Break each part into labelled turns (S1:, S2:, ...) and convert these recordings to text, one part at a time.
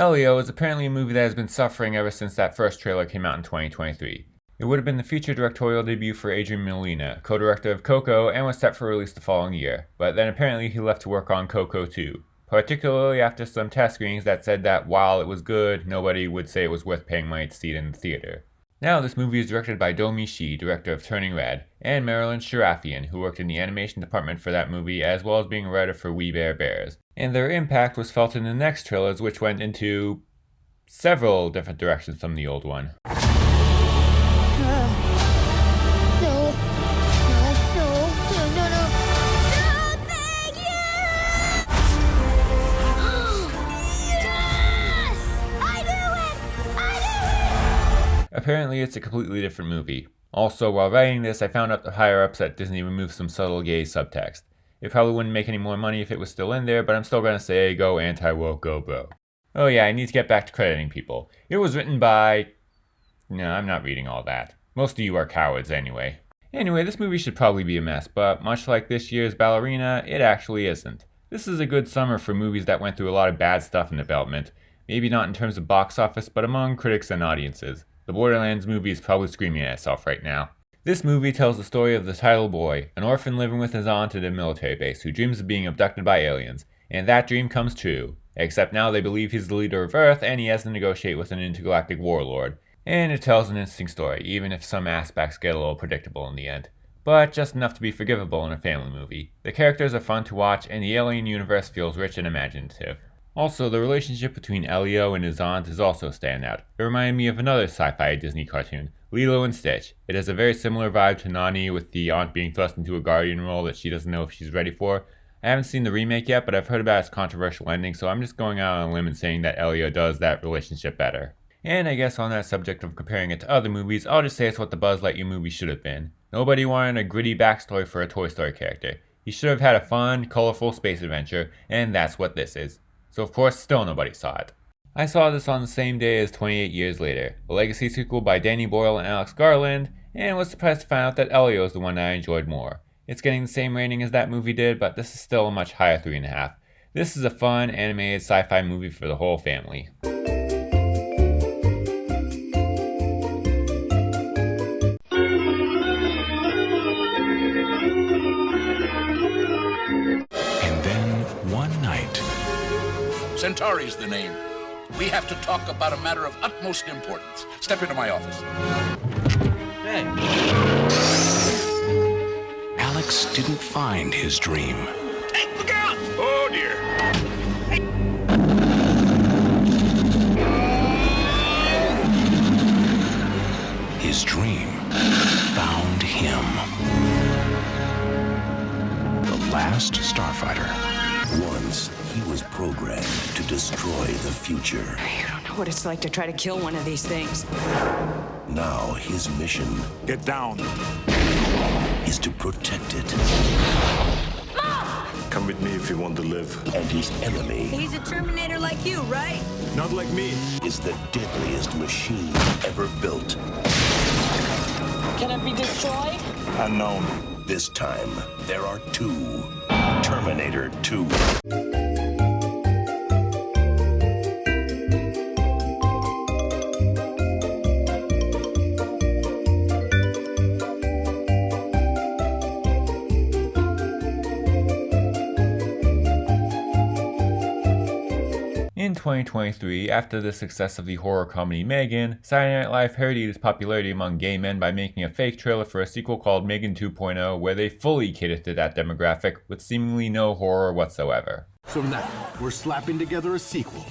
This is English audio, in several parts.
S1: Elio is apparently a movie that has been suffering ever since that first trailer came out in 2023. It would have been the feature directorial debut for Adrian Molina, co-director of Coco, and was set for release the following year, but then apparently he left to work on Coco 2, particularly after some test screenings that said that while it was good, nobody would say it was worth paying money to see it in the theater. Now this movie is directed by Domi Shi, director of Turning Red, and Marilyn Sharafian, who worked in the animation department for that movie as well as being a writer for We Bare Bears. And their impact was felt in the next trailers, which went into several different directions from the old one. Apparently it's a completely different movie. Also, while writing this, I found out the higher-ups at Disney removed some subtle gay subtext. It probably wouldn't make any more money if it was still in there, but I'm still gonna say go anti-woke, go bro. Oh yeah, I need to get back to crediting people. It was written by... No, I'm not reading all that. Most of you are cowards anyway. Anyway, this movie should probably be a mess, but much like this year's Ballerina, it actually isn't. This is a good summer for movies that went through a lot of bad stuff in development. Maybe not in terms of box office, but among critics and audiences. The Borderlands movie is probably screaming at itself right now. This movie tells the story of the title boy, an orphan living with his aunt at a military base who dreams of being abducted by aliens, and that dream comes true. Except now they believe he's the leader of Earth and he has to negotiate with an intergalactic warlord. And it tells an interesting story, even if some aspects get a little predictable in the end. But just enough to be forgivable in a family movie. The characters are fun to watch and the alien universe feels rich and imaginative. Also, the relationship between Elio and his aunt is also a standout. It reminded me of another sci-fi Disney cartoon, Lilo and Stitch. It has a very similar vibe to Nani, with the aunt being thrust into a guardian role that she doesn't know if she's ready for. I haven't seen the remake yet, but I've heard about its controversial ending, so I'm just going out on a limb and saying that Elio does that relationship better. And I guess on that subject of comparing it to other movies, I'll just say it's what the Buzz Lightyear movie should have been. Nobody wanted a gritty backstory for a Toy Story character. He should have had a fun, colorful space adventure, and that's what this is. So of course, still nobody saw it. I saw this on the same day as 28 Years Later, a legacy sequel by Danny Boyle and Alex Garland, and was surprised to find out that Elio is the one I enjoyed more. It's getting the same rating as that movie did, but this is still a much higher 3.5. This is a fun, animated sci-fi movie for the whole family.
S2: Centauri's the name. We have to talk about a matter of utmost importance. Step into my office.
S3: Hey. Alex didn't find his dream.
S2: Hey, look out! Oh, dear. Hey.
S3: His dream found him. The last starfighter.
S4: Once, he was programmed to destroy the future.
S5: You don't know what it's like to try to kill one of these things.
S4: Now, his mission...
S2: Get down.
S4: ...is to protect it.
S6: Mom!
S7: Come with me if you want to live.
S4: And his enemy...
S6: He's a Terminator like you, right?
S7: Not like me.
S4: ...is the deadliest machine ever built.
S6: Can it be destroyed?
S7: Unknown.
S4: This time, there are two. Terminator 2.
S1: In 2023, after the success of the horror comedy M3GAN, Saturday Night Live parodied its popularity among gay men by making a fake trailer for a sequel called M3GAN 2.0 where they fully catered to that demographic with seemingly no horror whatsoever.
S8: So now, we're slapping together a sequel,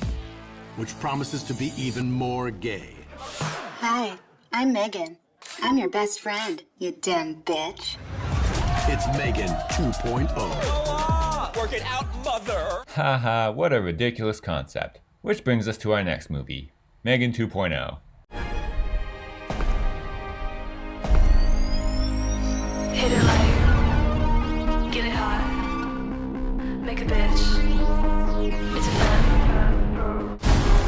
S8: which promises to be even more gay.
S9: Hi, I'm M3GAN. I'm your best friend, you dumb bitch.
S8: It's M3GAN 2.0.
S2: Work it out, mother!
S1: Haha, what a ridiculous concept. Which brings us to our next movie, M3GAN 2.0.
S10: Hit it light, get it hot, make a bitch, it's a fan.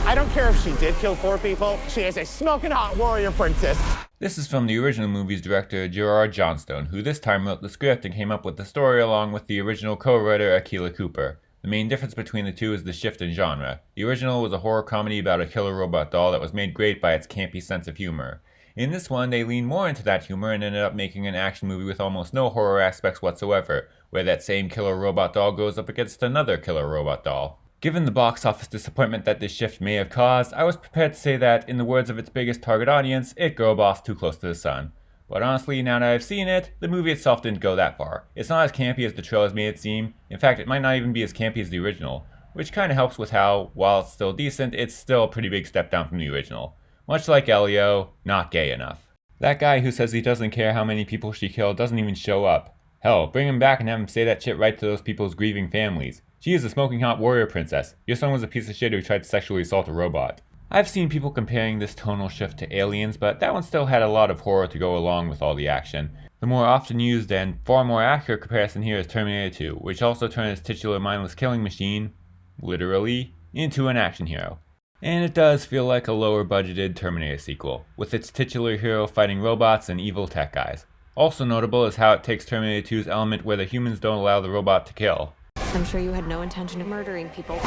S11: I don't care if she did kill 4 people, she is a smoking hot warrior princess.
S1: This is from the original movie's director Gerard Johnstone, who this time wrote the script and came up with the story along with the original co-writer Akilah Cooper. The main difference between the two is the shift in genre. The original was a horror comedy about a killer robot doll that was made great by its campy sense of humor. In this one, they leaned more into that humor and ended up making an action movie with almost no horror aspects whatsoever, where that same killer robot doll goes up against another killer robot doll. Given the box office disappointment that this shift may have caused, I was prepared to say that, in the words of its biggest target audience, it girl bossed too close to the sun. But honestly, now that I've seen it, the movie itself didn't go that far. It's not as campy as the trailers made it seem. In fact, it might not even be as campy as the original, which kinda helps with how, while it's still decent, it's still a pretty big step down from the original. Much like Elio, not gay enough. That guy who says he doesn't care how many people she killed doesn't even show up. Hell, bring him back and have him say that shit right to those people's grieving families. She is a smoking hot warrior princess. Your son was a piece of shit who tried to sexually assault a robot. I've seen people comparing this tonal shift to Aliens, but that one still had a lot of horror to go along with all the action. The more often used and far more accurate comparison here is Terminator 2, which also turned its titular mindless killing machine, literally, into an action hero. And it does feel like a lower budgeted Terminator sequel, with its titular hero fighting robots and evil tech guys. Also notable is how it takes Terminator 2's element where the humans don't allow the robot to kill.
S12: I'm sure you had no intention of murdering people.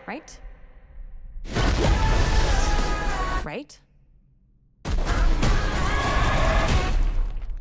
S12: Right? Right?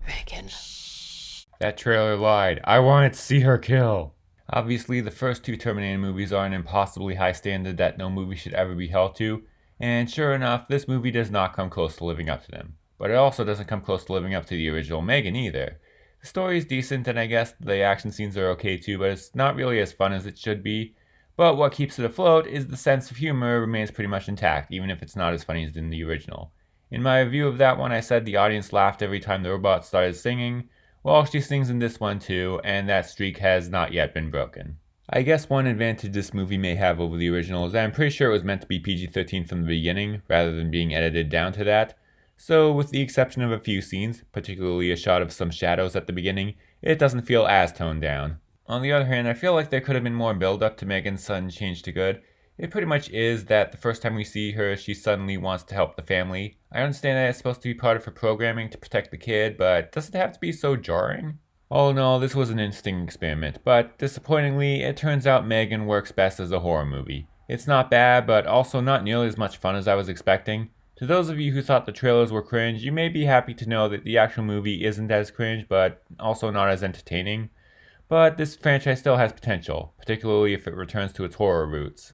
S6: M3GAN.
S1: That trailer lied. I wanted to see her kill. Obviously, the first two Terminator movies are an impossibly high standard that no movie should ever be held to, and sure enough, this movie does not come close to living up to them. But it also doesn't come close to living up to the original M3GAN either. The story is decent, and I guess the action scenes are okay too, but it's not really as fun as it should be. But what keeps it afloat is the sense of humor remains pretty much intact, even if it's not as funny as in the original. In my review of that one, I said the audience laughed every time the robot started singing. Well, she sings in this one too, and that streak has not yet been broken. I guess one advantage this movie may have over the original is that I'm pretty sure it was meant to be PG-13 from the beginning, rather than being edited down to that. So, with the exception of a few scenes, particularly a shot of some shadows at the beginning, it doesn't feel as toned down. On the other hand, I feel like there could have been more build-up to M3GAN's sudden change to good. It pretty much is that the first time we see her, she suddenly wants to help the family. I understand that it's supposed to be part of her programming to protect the kid, but does it have to be so jarring? All in all, this was an interesting experiment, but disappointingly, it turns out M3GAN works best as a horror movie. It's not bad, but also not nearly as much fun as I was expecting. To those of you who thought the trailers were cringe, you may be happy to know that the actual movie isn't as cringe, but also not as entertaining. But this franchise still has potential, particularly if it returns to its horror roots.